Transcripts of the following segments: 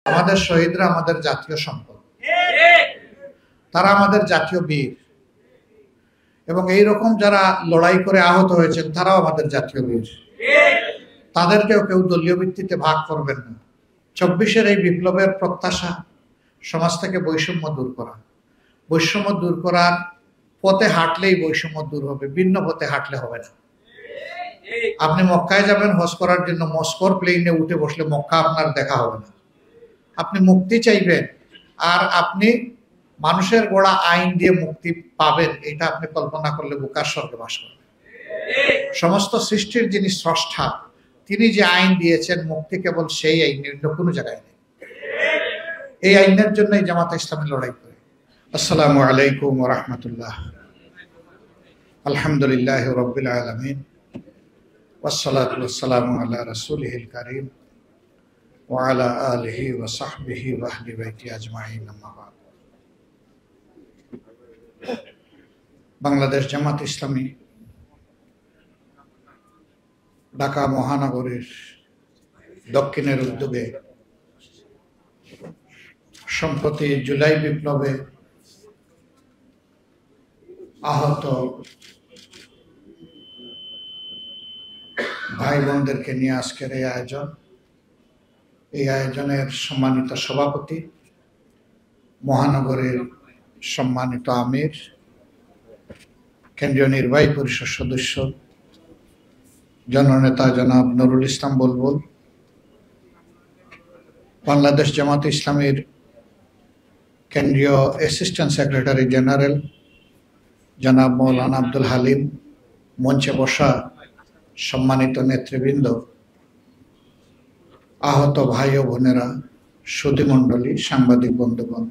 আমাদের শহীদরা আমাদের জাতীয় সম্পদ, তারা আমাদের জাতীয় বীর, এবং এই রকম যারা লড়াই করে আহত হয়েছেন তারাও আমাদের জাতীয় বীর। তাদেরকেও কেউ দলীয় ভিত্তিতে ভাগ করবেন না। ২৪-এর এই বিপ্লবের প্রত্যাশা সমাজ থেকে বৈষম্য দূর করা। বৈষম্য দূর করার পথে হাঁটলেই বৈষম্য দূর হবে, ভিন্ন পথে হাঁটলে হবে না। আপনি মক্কায় যাবেন হজ করার জন্য, মস্কোর প্লেনে উঠে বসলে মক্কা আপনার দেখা হবে না। আপনি মুক্তি চাইবেন আর আপনি মানুষের গড়া আইন দিয়ে মুক্তি পাবেন, এটা আপনি কল্পনা করলে বোকার স্বর্গে বাস করবেন। সমস্ত সৃষ্টির যিনি স্রষ্টা, তিনি যে আইন দিয়েছেন, মুক্তি কেবল সেই আইন, অন্য কোনো জায়গায় নেই। এই আইনের জন্যই জামাতে ইসলামী লড়াই করে। আসসালামু আলাইকুম ওয়া রাহমাতুল্লাহ। আলহামদুলিল্লাহি রাব্বিল আলামিন ওয়াসসালাতু ওয়াসসালামু আলা রাসূলিহিল কারীম ওয়া আলা আলিহি ওয়া সাহবিহি ওয়া আহলি বাইতি আজমাইন, আম্মা বাদ। বাংলাদেশ জামাত ইসলামী ঢাকা মহানগরীর দক্ষিণের উদ্যোগে সম্প্রতি জুলাই বিপ্লবে আহত ভাই বোনদেরকে নিয়ে আজকের এই আয়োজন। এই আয়োজনের সম্মানিত সভাপতি, মহানগরের সম্মানিত আমির, কেন্দ্রীয় নির্বাহী পরিষদ সদস্য জননেতা জনাব নুরুল ইসলাম বুলবুল, বাংলাদেশ জামাত ইসলামীর কেন্দ্রীয় অ্যাসিস্ট্যান্ট সেক্রেটারি জেনারেল জনাব মৌলানা আব্দুল হালিম, মঞ্চে বসা সম্মানিত নেতৃবৃন্দ, আহত ভাই ও বোনেরা, সুধীমণ্ডলী, সাংবাদিক বন্ধুগণ,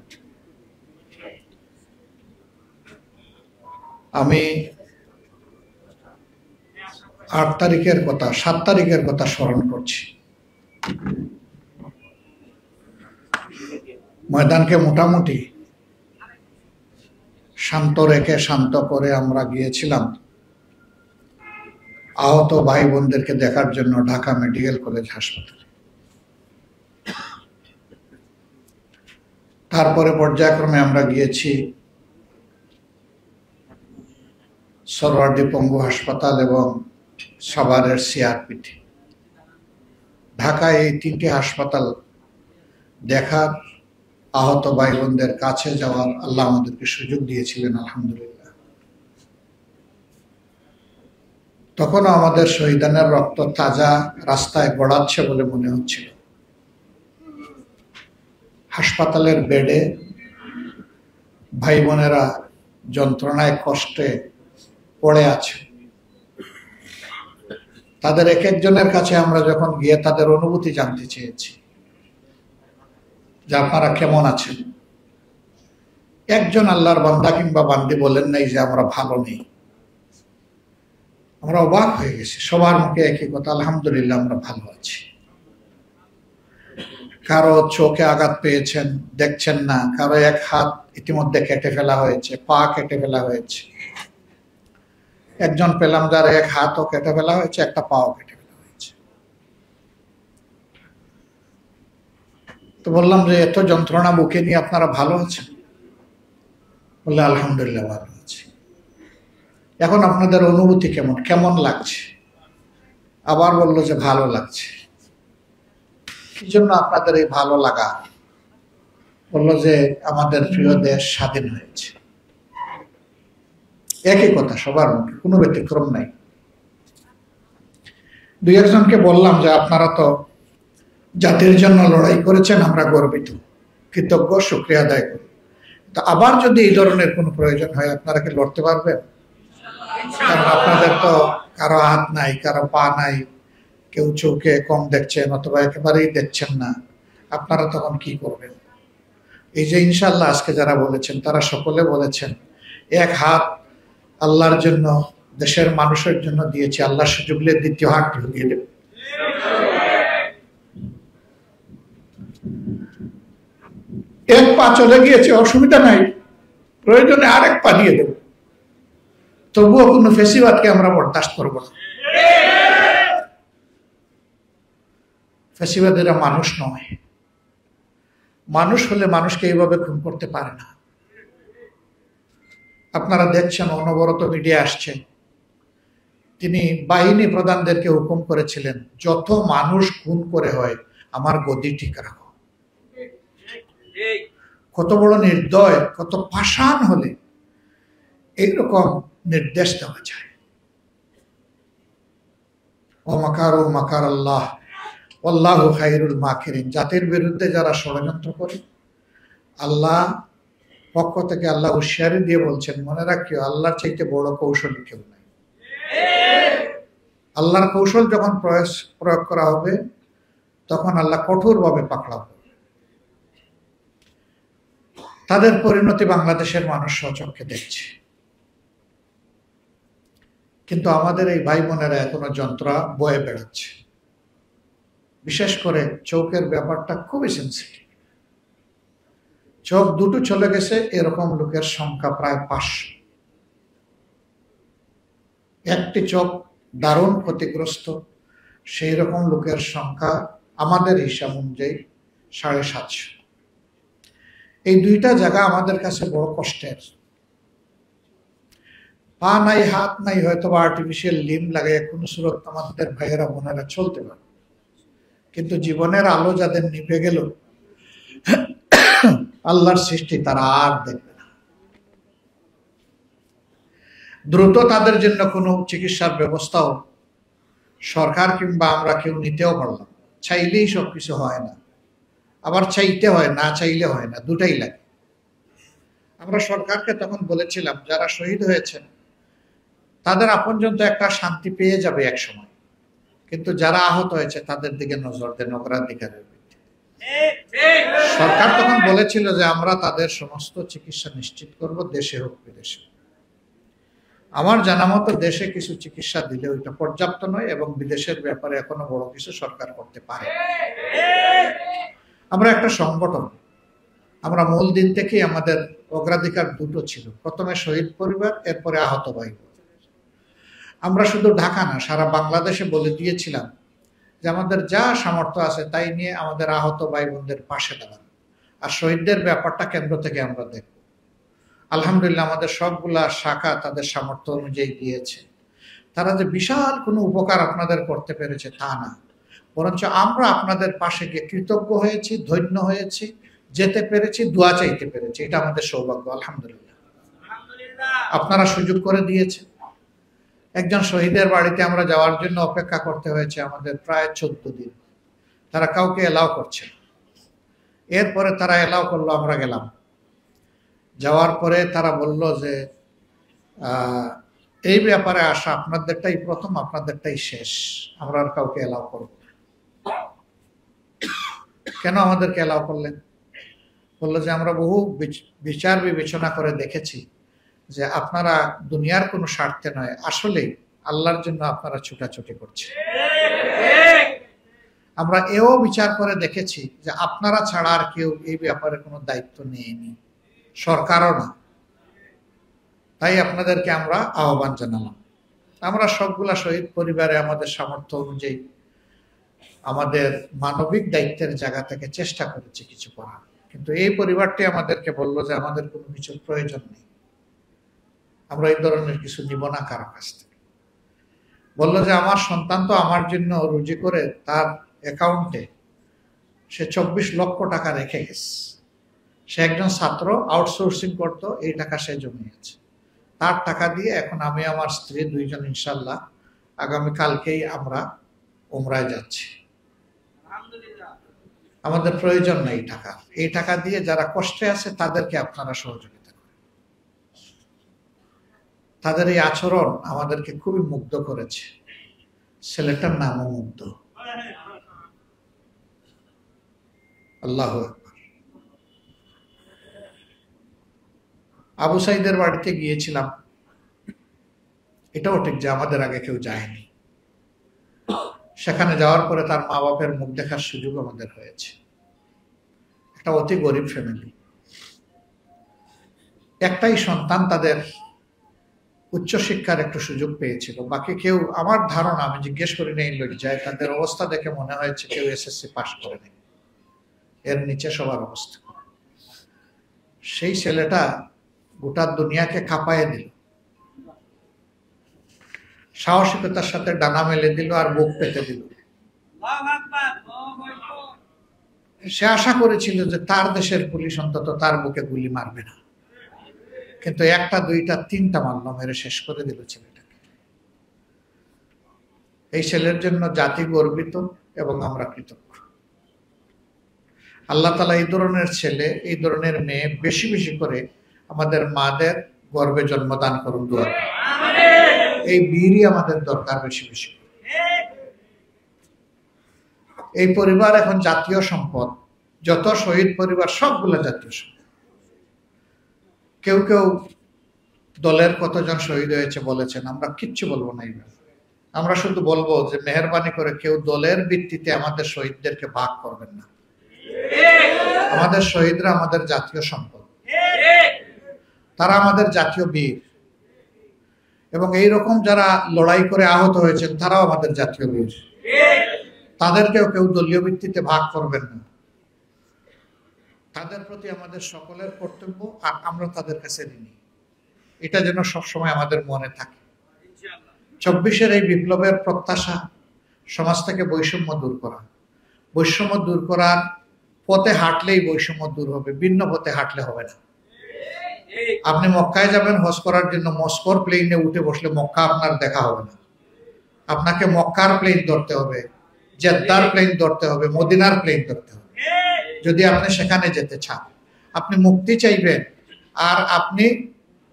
আমি 8 তারিখের কথা, 7 তারিখের কথা স্মরণ করছি। ময়দানকে মোটামুটি শান্ত রেখে, শান্ত করে আমরা গিয়েছিলাম আহত ভাই বোনদেরকে দেখার জন্য ঢাকা মেডিকেল কলেজ হাসপাতালে। তারপরে পর্যায়ক্রমে আমরা গিয়েছি সরওয়ার্দী পঙ্গু হাসপাতাল এবং সাভারের সিআরপিটি। ঢাকায় এই 3টি হাসপাতাল দেখার, আহত ভাই বোনদের কাছে যাওয়ার আল্লাহ আমাদেরকে সুযোগ দিয়েছিলেন, আলহামদুলিল্লাহ। তখনও আমাদের শহীদানের রক্ত তাজা রাস্তায় গড়াচ্ছে বলে মনে হচ্ছিল। হাসপাতালের বেডে ভাই বোনেরা যন্ত্রণায়, কষ্টে পড়ে আছে। তাদের এক একজনের কাছে আমরা যখন গিয়ে তাদের অনুভূতি জানতে চেয়েছি যে আপনারা কেমন আছেন, একজন আল্লাহর বান্দা কিংবা বান্দি বলেন নাই যে আমরা ভালো নেই। আমরা অবাক হয়ে গেছি। সবার মুখে একই কথা, আলহামদুলিল্লাহ আমরা ভালো আছি। কারো চোখে আঘাত পেয়েছেন, দেখছেন না। কারো এক হাত ইতিমধ্যে কেটে ফেলা হয়েছে, পা কেটে ফেলা হয়েছে। একজন পেলাম যার এক হাতও কেটে ফেলা হয়েছে, একটা পাও কেটে ফেলা হয়েছে। তো বললাম যে এত যন্ত্রণা বুকে নিয়ে আপনারা ভালো আছেন? বললে আলহামদুলিল্লাহ ভালো আছি। এখন আপনাদের অনুভূতি কেমন, কেমন লাগছে? আবার বললো যে ভালো লাগছে। কি জন্য আপনাদের এই ভালো লাগা? বললো যে আমাদের প্রিয় দেশ স্বাধীন হয়েছে। একই কথা সবার মুখে, কোনো ব্যতিক্রম নাই। 2-1 জনকে বললাম যে আপনারা তো জাতির জন্য লড়াই করেছেন, আমরা গর্বিত, কৃতজ্ঞ, শুকরিয়া আদায় করি। তো আবার যদি এই ধরনের কোনো প্রয়োজন হয় আপনারা কি লড়তে পারবেন? কারণ আপনাদের তো কারো হাত নাই, কারো পা নাই, কেউ চোখে কম দেখছেন অথবা একেবারেই দেখছেন না। আপনারা তখন কি করবেন? এই যে ইনশাআল্লাহ আজকে যারা বলেছেন তারা সকলে বলেছেন এক হাত আল্লাহর জন্য, দেশের মানুষের জন্য দিয়েছি, আল্লাহ সুযোগ দিলে দ্বিতীয় হাত ঢুকিয়ে দেবে। এক পা চলে গিয়েছে, অসুবিধা নাই, প্রয়োজনে আরেক পা দিয়ে দেব। তবুও কোনো ফেসিবাদকে আমরা বরদাস্ত করবো না। ফেসিবাদেরা মানুষ নয়, মানুষ হলে মানুষকে এইভাবে খুন করতে পারে না। আপনারা দেখছেন অনবরত মিডিয়া আসছে, তিনি বাহিনী প্রধানদেরকে হুকুম করেছিলেন যত মানুষ খুন করে হয় আমার গদি ঠিক রাখো। কত বড় নির্দয়, কত পাষাণ হলে এইরকম নির্দেশ দেওয়া যায়। ও মাকার ও মাকার আল্লাহ আল্লাহু খায়রুল মাকিরিন। জাতির বিরুদ্ধে যারা ষড়যন্ত্র করে, আল্লাহ পক্ষ থেকে আল্লাহ হুঁশিয়ারি দিয়ে বলছেন, মনে রাখিও আল্লাহর চাইতে বড় কৌশলী কেউ নাই। আল্লাহর কৌশল যখন প্রয়োগ করা হবে তখন আল্লাহ কঠোরভাবে পাকড়াও করবে। তাদের পরিণতি বাংলাদেশের মানুষ স্বচক্ষে দেখছে। কিন্তু আমাদের এই ভাই বোনেরা এখনো যন্ত্রণা বয়ে বেড়াচ্ছে। বিশেষ করে চোখের ব্যাপারটা খুবই সেন্সিটিভ। চোখ দুটো চলে গেছে এরকম লোকের সংখ্যা প্রায় 500। একটি চোখ দারুণ ক্ষতিগ্রস্ত, সেই রকম লোকের সংখ্যা আমাদের হিসাব অনুযায়ী 750। এই দুইটা জায়গা আমাদের কাছে বড় কষ্টের। পা নাই, হাত নাই, হয়তো আর্টিফিশিয়াল লিম লাগাই কোনো সুরত আমাদের ভাইয়েরা বোনেরা চলতে পারে, কিন্তু জীবনের আলো যাদের নিভে গেল, আল্লাহর সৃষ্টি তারা আর দেখবে না। দ্রুত তাদের জন্য কোনো চিকিৎসার ব্যবস্থাও সরকার কিংবা আমরা কেউ নিতেও পারলাম। চাইলেই সবকিছু হয় না, আবার চাইতে হয়, না চাইলে হয় না, দুটাই লাগে। আমরা সরকারকে তখন বলেছিলাম যারা শহীদ হয়েছেন তাদের আপনজন তো একটা শান্তি পেয়ে যাবে এক সময়, কিন্তু যারা আহত হয়েছে তাদের দিকে নজর দেন অগ্রাধিকারের ভিত্তিতে। সরকার তখন বলেছিল যে আমরা তাদের সমস্ত চিকিৎসা নিশ্চিত করব, দেশে হোক বিদেশে। আমার জানা মতো দেশে কিছু চিকিৎসা দিলে ওইটা পর্যাপ্ত নয়, এবং বিদেশের ব্যাপারে এখনো বড় কিছু সরকার করতে পারে। আমরা একটা সংগঠন, আমরা মূল দিন থেকেই আমাদের অগ্রাধিকার দুটো ছিল, প্রথমে শহীদ পরিবার, এরপরে আহত ভাই বোন। আমরা শুধু ঢাকা না, সারা বাংলাদেশে বলে দিয়েছিলাম যে আমাদের যা সামর্থ্য আছে তাই নিয়ে আমাদের আহত ভাই বোনদের পাশে দাঁড়ান, আর শহীদদের ব্যাপারটা কেন্দ্র থেকে আমরা দেখব। আলহামদুলিল্লাহ আমাদের সবগুলা শাখা তাদের সামর্থ্য অনুযায়ী দিয়েছে। তারা যে বিশাল কোনো উপকার আপনাদের করতে পেরেছে তা না, বরঞ্চ আমরা আপনাদের পাশে গিয়ে কৃতজ্ঞ হয়েছি, ধন্য হয়েছি, যেতে পেরেছি, দোয়া চাইতে পেরেছি। এটা আমাদের সৌভাগ্য। আলহামদুলিল্লাহ আপনারা সুযোগ করে দিয়েছেন। একজন শহীদের বাড়িতে আমরা যাওয়ার জন্য অপেক্ষা করতে হয়েছে আমাদের প্রায় 14 দিন। তারা কাউকে এলাও করছে। এরপরে তারা এলাও করলো, আমরা গেলাম। যাওয়ার পরে তারা বলল যে এই ব্যাপারে আসা আপনাদেরটাই প্রথম, আপনাদেরটাই শেষ, আমরা আর কাউকে এলাও করব না। কেন আমাদেরকে এলাও করলেন? বললো যে আমরা বহু বিচার বিবেচনা করে দেখেছি যে আপনারা দুনিয়ার কোনো স্বার্থে নয়, আসলে আল্লাহর জন্য আপনারা ছুটাছুটি করছেন। আমরা এও বিচার করে দেখেছি যে আপনারা ছাড়া আর কেউ এই ব্যাপারে কোনো দায়িত্ব নেয়নি, সরকারও না। তাই আপনাদেরকে আমরা আহ্বান জানালাম। আমরা সবগুলা শহীদ পরিবারে আমাদের সামর্থ্য অনুযায়ী আমাদের মানবিক দায়িত্বের জায়গা থেকে চেষ্টা করেছি কিছু করার, কিন্তু এই পরিবারটি আমাদেরকে বলল যে আমাদের কোনো কিছুর প্রয়োজন নেই, আমরা এই ধরনের কিছু নিব না কারো কাছ থেকে। বললো যে আমার সন্তান তো আমার জন্য রুজি করে তার অ্যাকাউন্টে সে 24 লক্ষ টাকা রেখে গেছে। সে একজন ছাত্র, আউটসোর্সিং করতো, এই টাকা সে জমিয়েছে। তার টাকা দিয়ে এখন আমি আমার স্ত্রী দুইজন ইনশাল্লাহ আগামীকালকেই আমরা উমরায় যাচ্ছি। আমাদের প্রয়োজন নেই টাকা। এই টাকা দিয়ে যারা কষ্টে আছে তাদেরকে আপনারা সহযোগিতা করেন। তাদের এই আচরণ আমাদেরকে খুবই মুগ্ধ করেছে। ছেলেটার নামও মুগ্ধ। আল্লাহু আকবার। আবু সাইদের বাড়িতে গিয়েছিলাম। এটাও ঠিক যে আমাদের আগে কেউ যায়নি। সেখানে যাওয়ার পরে তার মা বাপের মুখ দেখার সুযোগ আমাদের হয়েছে। একটা অতি গরিব ফ্যামিলি, একটাই সন্তান, তাদের উচ্চশিক্ষার একটু সুযোগ পেয়েছিল। বাকি কেউ, আমার ধারণা, আমি জিজ্ঞেস করি নেই লজ্জায়, তাদের অবস্থা দেখে মনে হয়েছে কেউ এসএসসি পাস করে নেই। এর নিচে সবার অবস্থা। সেই ছেলেটা গোটা দুনিয়াকে কাঁপায় দিল, সাহসিকতার সাথে ডানা মেলে দিল আর বুক পেতে দিল। সে আশা করেছিল যে তার দেশের পুলিশ অন্তত তার বুকে গুলি মারবে না, কিন্তু একটা দুইটা তিনটা মারল, মেরে শেষ করে দিল ছেলেটাকে। এই ছেলের জন্য জাতি গর্বিত এবং আমরা কৃতজ্ঞ। আল্লাহ তাআলা এই ধরনের ছেলে, এই ধরনের মেয়ে বেশি বেশি করে আমাদের মাদের গর্বে জন্মদান করুন, দোয়া করি। এই বীরই আমাদের দরকার বেশি বেশি। এই পরিবার এখন জাতীয় সম্পদ, যত শহীদ পরিবার সবগুলো জাতীয় সম্পদ। কেউ কেউ দলের কতজন শহীদ হয়েছে বলেছেন, আমরা কিচ্ছু বলবো না। আমরা শুধু বলবো যে মেহেরবানি করে কেউ দলের ভিত্তিতে আমাদের শহীদদেরকে ভাগ করবেন না। আমাদের শহীদরা আমাদের জাতীয় সম্পদ, তারা আমাদের জাতীয় বীর, এবং এই রকম যারা লড়াই করে আহত হয়েছেন তারাও আমাদের জাতীয় বীর। তাদেরকেও কেউ দলীয় ভিত্তিতে ভাগ করবেন না। তাদের প্রতি আমাদের সকলের কর্তব্য, আর আমরা তাদের কাছে ঋণী, এটা যেন সবসময় আমাদের মনে থাকে। ২৪-এর এই বিপ্লবের প্রত্যাশা সমাজ থেকে বৈষম্য দূর করা। বৈষম্য দূর করার পথে হাঁটলেই বৈষম্য দূর হবে, ভিন্ন পথে হাঁটলে হবে না। আপনি মক্কায় যাবেন হজ করার জন্য, মস্কোর প্লেনে উঠে বসলে মক্কা আপনার দেখা হবে না। আপনাকে মক্কার প্লেন ধরতে হবে, জেদ্দার প্লেন ধরতে হবে, মদিনার প্লেন ধরতে হবে যদি আপনি সেখানে যেতে চান। আপনি মুক্তি চাইবেন, আর আপনি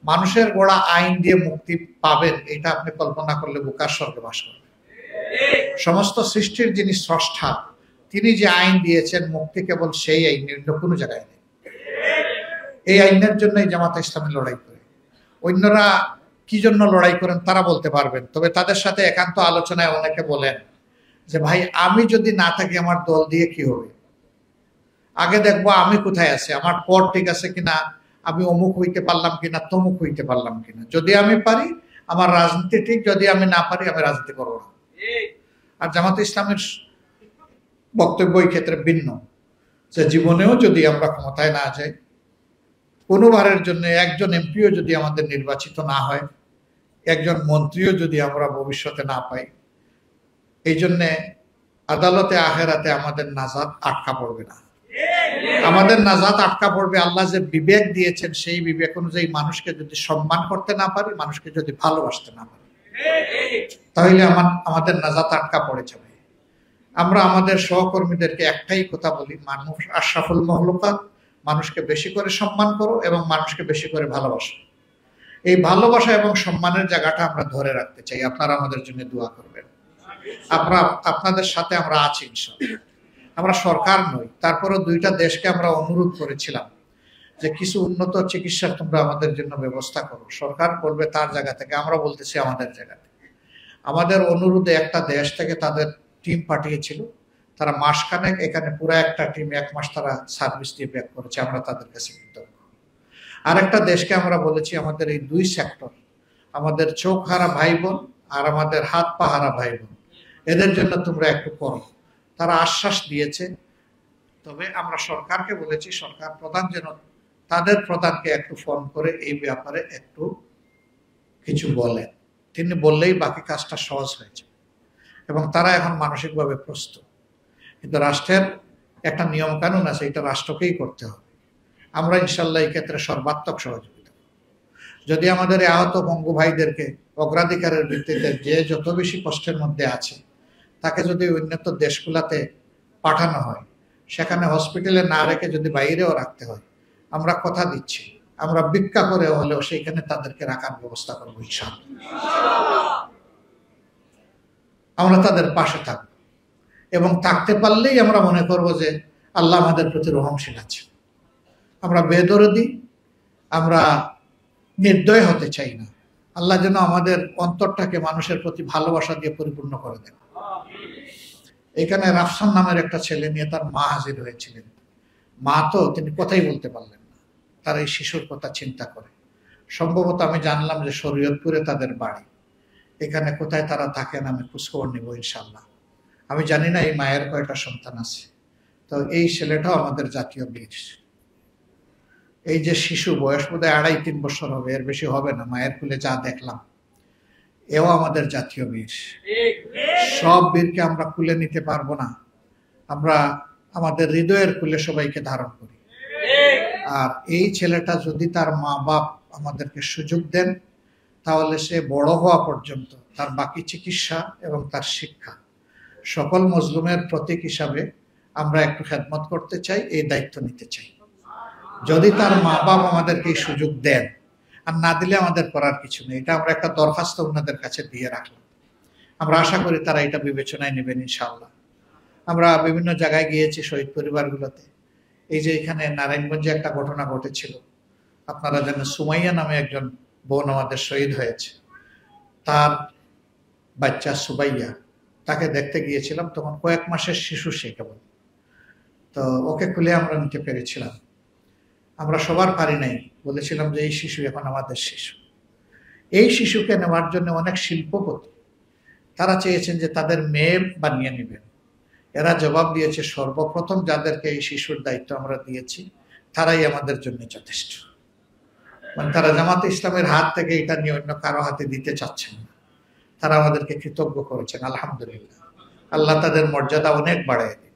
মানুষের গড়া আইন দিয়ে মুক্তি পাবেন, এটা আপনি কল্পনা করলে বুকার স্বর্গে বাস করবেন। সমস্ত সৃষ্টির যিনি স্রষ্টা, তিনি যে আইন দিয়েছেন, মুক্তি কেবল সেই আইন, অন্য কোনো জায়গায় নেই। এই আইনের জন্যই জামাতে ইসলামী লড়াই করে। অন্যরা কি জন্য লড়াই করেন তারা বলতে পারবেন, তবে তাদের সাথে একান্ত আলোচনায় অনেকে বলেন যে ভাই, আমি যদি না থাকি আমার দল দিয়ে কি হবে? আগে দেখবো আমি কোথায় আছি, আমার পর ঠিক আছে কিনা, আমি অমুক হইতে পারলাম কিনা, তমুক হইতে পারলাম কিনা। যদি আমি পারি আমার রাজনীতি ঠিক, যদি আমি না পারি আমি রাজনীতি করবো না। আর জামাতে ইসলামের বক্তব্য এই ক্ষেত্রে ভিন্ন, যে জীবনেও যদি আমরা ক্ষমতায় না যাই, কোনোবারের জন্য একজন এমপিও যদি আমাদের নির্বাচিত না হয়, একজন মন্ত্রীও যদি আমরা ভবিষ্যতে না পাই, এই জন্যে আদালতে আখেরাতে আমাদের নাজাত আটকা পড়বে না। আমাদের নাজাত আটকা পড়বে আল্লাহ যে বিবেক দিয়েছেন, সেই বিবেক অনুযায়ী মানুষকে যদি সম্মান করতে না পারি, মানুষকে যদি ভালোবাসতে না পারি, তাহলে আমাদের নাজাত আটকা পড়ে যাবে। আমরা আমাদের সহকর্মীদেরকে একটাই কথা বলি, মানুষ আশরাফুল মাখলুকাত, মানুষকে বেশি করে সম্মান করো এবং মানুষকে বেশি করে ভালোবাসো। এই ভালোবাসা এবং সম্মানের জায়গাটা আমরা ধরে রাখতে চাই। আপনারা আমাদের জন্য দোয়া করবেন। আপনাদের সাথে আমরা আছি ইনশাআল্লাহ। আমরা সরকার নই, তারপরও দুইটা দেশকে আমরা অনুরোধ করেছিলাম যে কিছু উন্নত চিকিৎসার তোমরা আমাদের জন্য ব্যবস্থা করো। সরকার করবে তার জায়গা থেকে, আমরা বলতেছি আমাদের জায়গা থেকে। আমাদের অনুরোধে একটা দেশ থেকে তাদের টিম পাঠিয়েছিল, তারা মাসখানেক এখানে পুরো একটা টিম 1 মাস তারা সার্ভিস দিয়ে ব্যাক করেছে, আমরা তাদের কাছে কৃতজ্ঞ। আরেকটা দেশকে আমরা বলেছি আমাদের এই 2 সেক্টর, আমাদের চোখ হারা ভাই বোন আর আমাদের হাত পা হারা ভাই বোন, এদের জন্য তোমরা একটু করো। তারা আশ্বাস দিয়েছে, তবে আমরা সরকারকে বলেছি সরকার প্রধান যেন তাদের প্রধানকে একটু ফোন করে এই ব্যাপারে একটু কিছু বলেন। তিনি বললেই বাকি কাজটা সহজ হয়েছে এবং তারা এখন মানসিকভাবে প্রস্তুত। কিন্তু রাষ্ট্রের একটা নিয়ম কানুন আছে, এটা রাষ্ট্রকেই করতে হবে। আমরা ইনশাল্লাহ এই ক্ষেত্রে সর্বাত্মক সহযোগিতা। যদি আমাদের আহত বঙ্গু ভাইদেরকে অগ্রাধিকারের ভিত্তিতে যে যত বেশি কষ্টের মধ্যে আছে, তাকে যদি উন্নত দেশগুলাতে পাঠানো হয়, সেখানে হসপিটালে না রেখে যদি বাইরেও রাখতে হয়, আমরা কথা দিচ্ছি আমরা ভিক্ষা করে হলেও সেইখানে তাদেরকে রাখার ব্যবস্থা করবো ইনশাআল্লাহ। আমরা তাদের পাশে থাকব এবং থাকতে পারলেই আমরা মনে করব যে আল্লাহ আমাদের প্রতি রহমশীল আছে। আমরা বেদরদি, আমরা নির্দয় হতে চাই না। আল্লাহ যেন আমাদের অন্তরটাকে মানুষের প্রতি ভালোবাসা দিয়ে পরিপূর্ণ করে দেন। এখানে রাফসান নামের একটা ছেলে নিয়ে তার মা হাজির হয়েছিলেন। মা তো তিনি কথাই বলতে পারলেন না, তার এই শিশুর কথা চিন্তা করে। সম্ভবত আমি জানলাম যে শরীয়তপুরে তাদের বাড়ি। এখানে কোথায় তারা থাকেন আমি খোঁজখবর নিব ইনশাল্লাহ। আমি জানি না এই মায়ের কয়টা সন্তান আছে, তো এই ছেলেটাও আমাদের জাতীয় বীর। এই যে শিশু, বয়স বোধহয় 2.5-3 বছর হবে, এর বেশি হবে না, মায়ের কুলে যা দেখলাম, এও আমাদের জাতীয় বীর। সব বীরকে আমরা কুলে নিতে পারবো না, আমরা আমাদের হৃদয়ের কুলে সবাইকে ধারণ করি। আর এই ছেলেটা যদি তার মা বাপ আমাদেরকে সুযোগ দেন, তাহলে সে বড় হওয়া পর্যন্ত তার বাকি চিকিৎসা এবং তার শিক্ষা সকল মজলুমের প্রতীক হিসাবে আমরা একটু খেদমত করতে চাই, এই দায়িত্ব নিতে চাই। যদি তার মা বাপ আমাদেরকে এই সুযোগ দেন, আর না দিলে আমাদের করার কিছু নেই। এটা আমরা একটা দরখাস্ত ওনাদের কাছে দিয়ে রাখলাম। আমরা আশা করি তারা এটা বিবেচনায় নেবেন ইনশাআল্লাহ। আমরা বিভিন্ন জায়গায় গিয়েছি শহীদ পরিবারগুলোতে। এই যে এখানে নারায়ণগঞ্জে একটা ঘটনা ঘটেছিল, আপনারা জানেন, সুমাইয়া নামে একজন বোন আমাদের শহীদ হয়েছে। তার বাচ্চা সুবাইয়া, তাকে দেখতে গিয়েছিলাম, তখন কয়েক মাসের শিশু সে কেবল। তো ওকে খুলে আমরা নিতে পেরেছিলাম। আমরা সবার পারি নাই, বলেছিলাম যে এই শিশু এখন আমাদের শিশু। এই শিশুকে নেওয়ার জন্য অনেক শিল্পপতি তারা চেয়েছেন যে তাদের মেয়ে বানিয়ে নেবেন। এরা জবাব দিয়েছে, সর্বপ্রথম যাদেরকে এই শিশুর দায়িত্ব আমরা দিয়েছি তারাই আমাদের জন্য যথেষ্ট। মানে তারা জামাতে ইসলামের হাত থেকে এটা নিয়ে অন্য কারো হাতে দিতে চাচ্ছেন না। তারা আমাদেরকে কৃতজ্ঞ করেছেন, আলহামদুলিল্লাহ। আল্লাহ তাদের মর্যাদা অনেক বাড়ায় দিন।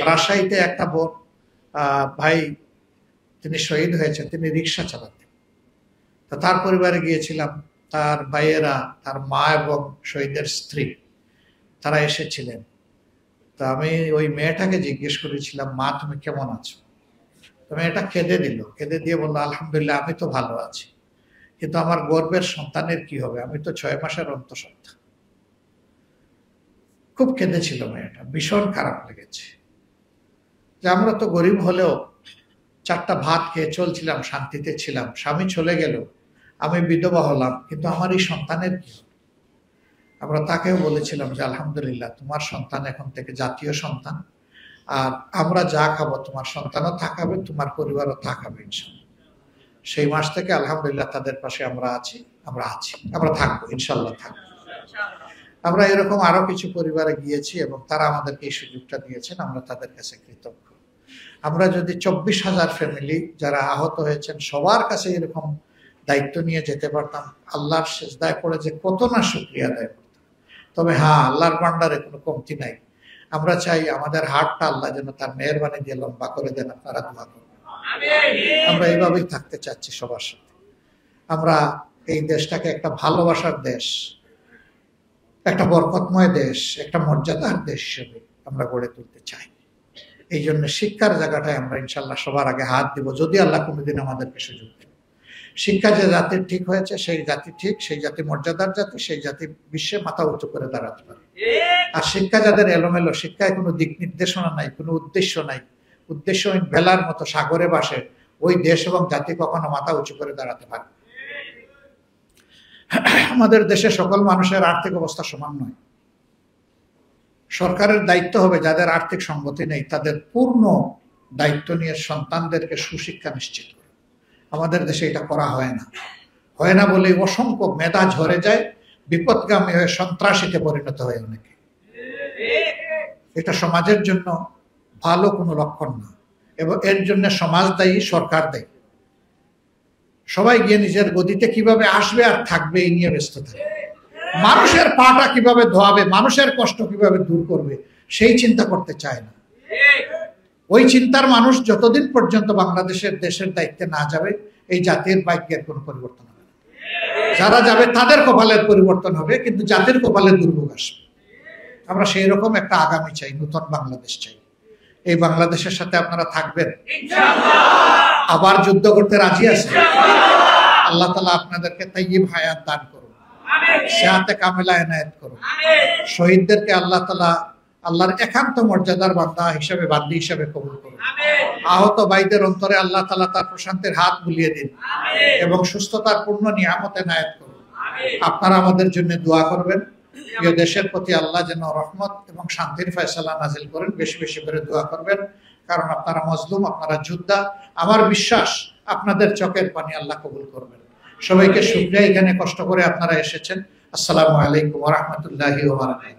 রাজশাহীতে একটা বোন ভাই, তিনি শহীদ হয়েছেন, তিনি রিক্সা চালাতেন। তো তার পরিবারে গিয়েছিলাম, তার ভাইয়েরা, তার মা এবং শহীদের স্ত্রী তারা এসেছিলেন। তো আমি ওই মেয়েটাকে জিজ্ঞেস করেছিলাম, মা তুমি কেমন আছো? তো মেয়েটা কেঁদে দিল, কেঁদে দিয়ে বললো, আলহামদুলিল্লাহ আমি তো ভালো আছি, কিন্তু আমার গর্বের সন্তানের কি হবে, আমি তো 6 মাসের অন্তঃসত্ত্বা। খুব কেঁদেছিল মেয়েটা, ভীষণ খারাপ লেগেছে যে আমরা তো গরিব হলেও 4টা ভাত খেয়ে চলছিলাম, শান্তিতে ছিলাম, স্বামী চলে গেল, আমি বিধবা হলাম, কিন্তু আমার এই সন্তানের কি? আমরা তাকেও বলেছিলাম যে আলহামদুলিল্লাহ তোমার সন্তান এখন থেকে জাতীয় সন্তান, আর আমরা যা খাবো তোমার সন্তানও তা খাবে, তোমার পরিবারও তা খাবে ইনশাল্লাহ। সেই মাস থেকে আলহামদুলিল্লাহ তাদের পাশে আমরা আছি, আমরা থাকবো ইনশাল্লাহ, থাকবো। আমরা এরকম আরো কিছু পরিবারে গিয়েছি এবং তারা আমাদেরকে এই সুযোগটা দিয়েছেন, আমরা তাদের কাছে কৃতজ্ঞ। আমরা যদি 24,000 ফ্যামিলি যারা আহত হয়েছেন সবার কাছে এরকম দায়িত্ব নিয়ে যেতে পারতাম, আল্লাহর সেজদায় পড়ে যে কত না শুকরিয়া আদায় করতাম। তবে হ্যাঁ, আল্লাহর ভান্ডারে কোনো কমতি নাই। আমরা চাই আমাদের হাতটা আল্লাহ যেন তার মেহেরবানি দিয়ে লম্বা করে দেন, আপনারা দোয়া করবেন। আমরা এইভাবেই থাকতে চাচ্ছি সবার সাথে। আমরা এই দেশটাকে একটা ভালোবাসার দেশ, একটা বরকতময় দেশ, একটা মর্যাদার দেশ হিসেবে আমরা গড়ে তুলতে চাই। এই জন্য শিক্ষার জায়গাটায় আমরা ইনশাল্লাহ সবার আগে হাত দিব, যদি আল্লাহ কোনোদিন আমাদেরকে সুযোগ দেন। শিক্ষা যে জাতির ঠিক হয়েছে, সেই জাতি ঠিক, সেই জাতি মর্যাদার জাতি, সেই জাতি বিশ্বে মাথা উঁচু করে দাঁড়াতে পারে। আর শিক্ষা যাদের এলোমেলো, শিক্ষায় কোনো দিক নির্দেশনা নাই, কোনো উদ্দেশ্য নাই, উদ্দেশ্যহীন ভেলার মতো সাগরে বাসে, ওই দেশ এবং জাতি কখনো মাথা উঁচু করে দাঁড়াতে পারে। আমাদের দেশে সকল মানুষের আর্থিক অবস্থা সমান নয়। সরকারের দায়িত্ব হবে যাদের আর্থিক সঙ্গতি নেই তাদের পূর্ণ দায়িত্ব নিয়ে সন্তানদেরকে সুশিক্ষা নিশ্চিত করে। আমাদের দেশে এটা করা হয় না বলে অসংখ্য মেধা ঝরে যায়, বিপদগামী হয়ে সন্ত্রাসীতে পরিণত হয় অনেকে। এটা সমাজের জন্য ভালো কোনো লক্ষণ না, এবং এর জন্য সমাজ দায়ী, সরকার দায়ী। সবাই গিয়ে নিজের গদিতে কিভাবে আসবে আর থাকবে এই নিয়ে ব্যস্ত থাকে। মানুষের পাটা কিভাবে ধোয়াবে, মানুষের কষ্ট কিভাবে দূর করবে সেই চিন্তা করতে চায় না। ওই চিন্তার মানুষ যতদিন পর্যন্ত বাংলাদেশের দেশের দায়িত্বে না যাবে, এই জাতির ভাগ্যের কোনো পরিবর্তন হবে না। যারা যাবে তাদের কপালের পরিবর্তন হবে, কিন্তু জাতির কপালে দুর্ভোগ আসবে। আমরা সেই রকম একটা আগামী চাই, নতুন বাংলাদেশ চাই। এই বাংলাদেশের সাথে আপনারা থাকবেন ইনশাআল্লাহ। আবার যুদ্ধ করতে রাজি আছেন? আল্লাহ তাআলা আপনাদেরকে তাইয়্যিব হায়াত দান করুন, সেহাতে কামেলা এনায়েত করুন। শহীদদেরকে আল্লাহ তাআলা আল্লাহর একান্ত মর্যাদার বান্দি হিসেবে কবুল করুন। আহত ভাইদের অন্তরে আল্লাহ তাআলা তার প্রশান্তির হাত বুলিয়ে দিন এবং সুস্থতার পূর্ণ নিয়ামত এনায়েত করুন। আপনারা আমাদের জন্য দোয়া করবেন, প্রিয় দেশের প্রতি আল্লাহ যেন রহমত এবং শান্তির ফয়সালা নাজিল করেন। বেশি বেশি করে দোয়া করবেন, কারণ আপনারা মজলুম, আপনারা যোদ্ধা। আমার বিশ্বাস আপনাদের চোখের পানি আল্লাহ কবুল করবেন। সবাইকে শুকরিয়া, এখানে কষ্ট করে আপনারা এসেছেন। আসসালামু আলাইকুম ওয়া রাহমাতুল্লাহি ওয়া বারাকাতুহু।